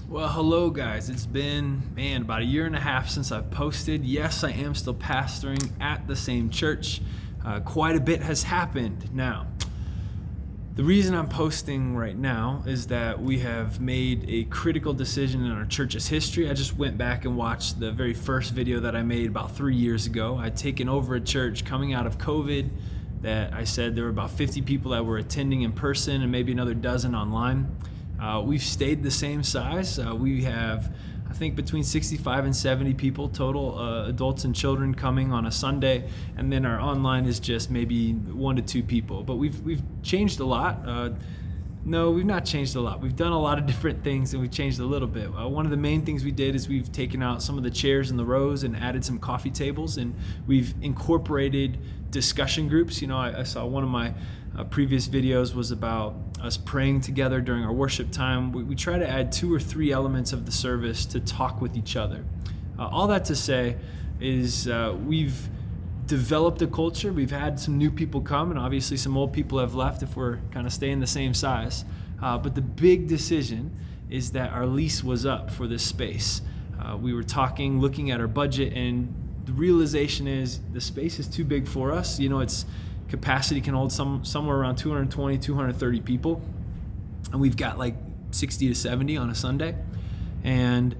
Well, hello guys. It's been, about a year and a half since I've posted. Yes, I am still pastoring at the same church. Quite a bit has happened now. The reason I'm posting right now is that we have made a critical decision in our church's history. I just went back and watched the very first video that I made about 3 years ago. I'd taken over a church coming out of COVID that I said there were about 50 people that were attending in person and maybe another dozen online. We've stayed the same size. We have, I think, between 65 and 70 people total, adults and children coming on a Sunday, and then our online is just maybe 1 to 2 people. But we've changed a lot. No, we've not changed a lot. We've done a lot of different things, and we've changed a little bit. One of the main things we did is we've taken out some of the chairs in the rows and added some coffee tables, and we've incorporated discussion groups. You know, I saw one of my previous videos was about us praying together during our worship time. We try to add 2 or 3 elements of the service to talk with each other. All that to say is we've developed a culture. We've had some new people come, and obviously some old people have left if we're kind of staying the same size. But the big decision is that our lease was up for this space. We were talking, looking at our budget, and the realization is the space is too big for us. You know, its capacity can hold somewhere around 220, 230 people. And we've got like 60 to 70 on a Sunday. And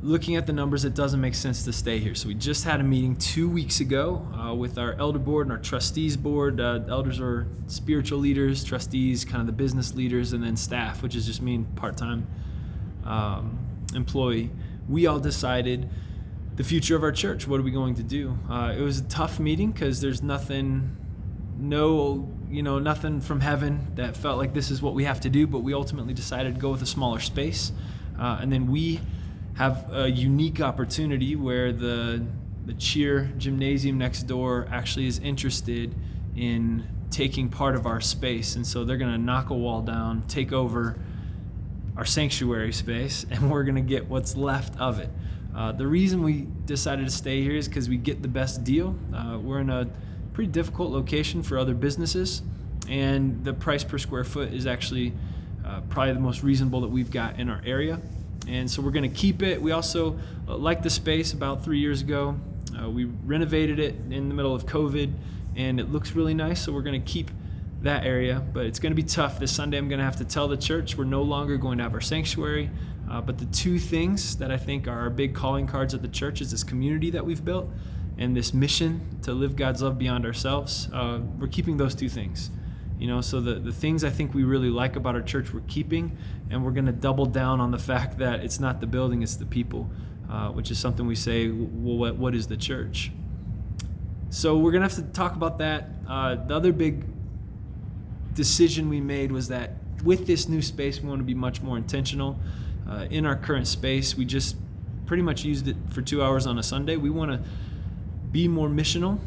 looking at the numbers, it doesn't make sense to stay here. So we just had a meeting 2 weeks ago with our elder board and our trustees board. Elders are spiritual leaders, trustees kind of the business leaders, and then staff, which is just me and part-time employee. We all decided the future of our church. What are we going to do? It was a tough meeting because there's nothing from heaven that felt like this is what we have to do, but we ultimately decided to go with a smaller space. And then we have a unique opportunity where the cheer gymnasium next door actually is interested in taking part of our space. And so they're going to knock a wall down, take over our sanctuary space, and we're going to get what's left of it. The reason we decided to stay here is because we get the best deal. We're in a pretty difficult location for other businesses, and the price per square foot is actually probably the most reasonable that we've got in our area. And so we're going to keep it. We also liked the space about 3 years ago. We renovated it in the middle of COVID, and it looks really nice, so we're going to keep that area. But it's going to be tough. This Sunday I'm going to have to tell the church we're no longer going to have our sanctuary. But the 2 things that I think are our big calling cards at the church is this community that we've built and this mission to live God's love beyond ourselves. We're keeping those 2 things. You know, so the things I think we really like about our church we're keeping, and we're going to double down on the fact that it's not the building, it's the people, which is something we say, well, what is the church? So we're going to have to talk about that. The other big decision we made was that with this new space, we want to be much more intentional. In our current space, we just pretty much used it for 2 hours on a Sunday. We want to be more missional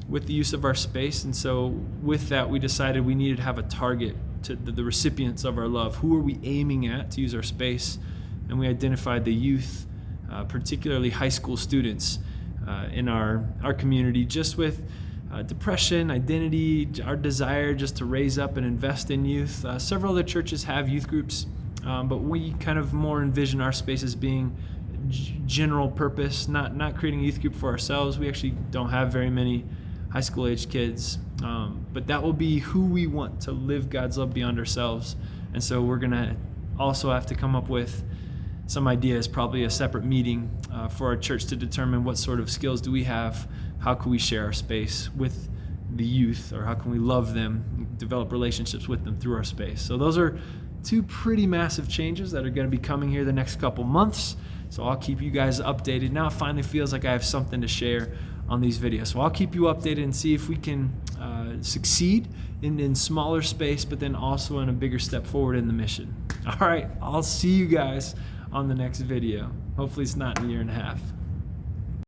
with the use of our space, and so with that we decided we needed to have a target to the recipients of our love. Who are we aiming at to use our space? And we identified the youth, particularly high school students in our community, just with depression, identity, our desire just to raise up and invest in youth. Several other churches have youth groups, but we kind of more envision our space as being general purpose, not creating a youth group for ourselves. We actually don't have very many high school age kids, but that will be who we want to live God's love beyond ourselves. And so we're gonna also have to come up with some ideas, probably a separate meeting for our church to determine what sort of skills do we have, how can we share our space with the youth, or how can we love them, develop relationships with them through our space. So those are 2 pretty massive changes that are going to be coming here the next couple months. So I'll keep you guys updated. Now it finally feels like I have something to share on these videos. So I'll keep you updated and see if we can succeed in smaller space, but then also in a bigger step forward in the mission. All right, I'll see you guys on the next video. Hopefully it's not in a year and a half.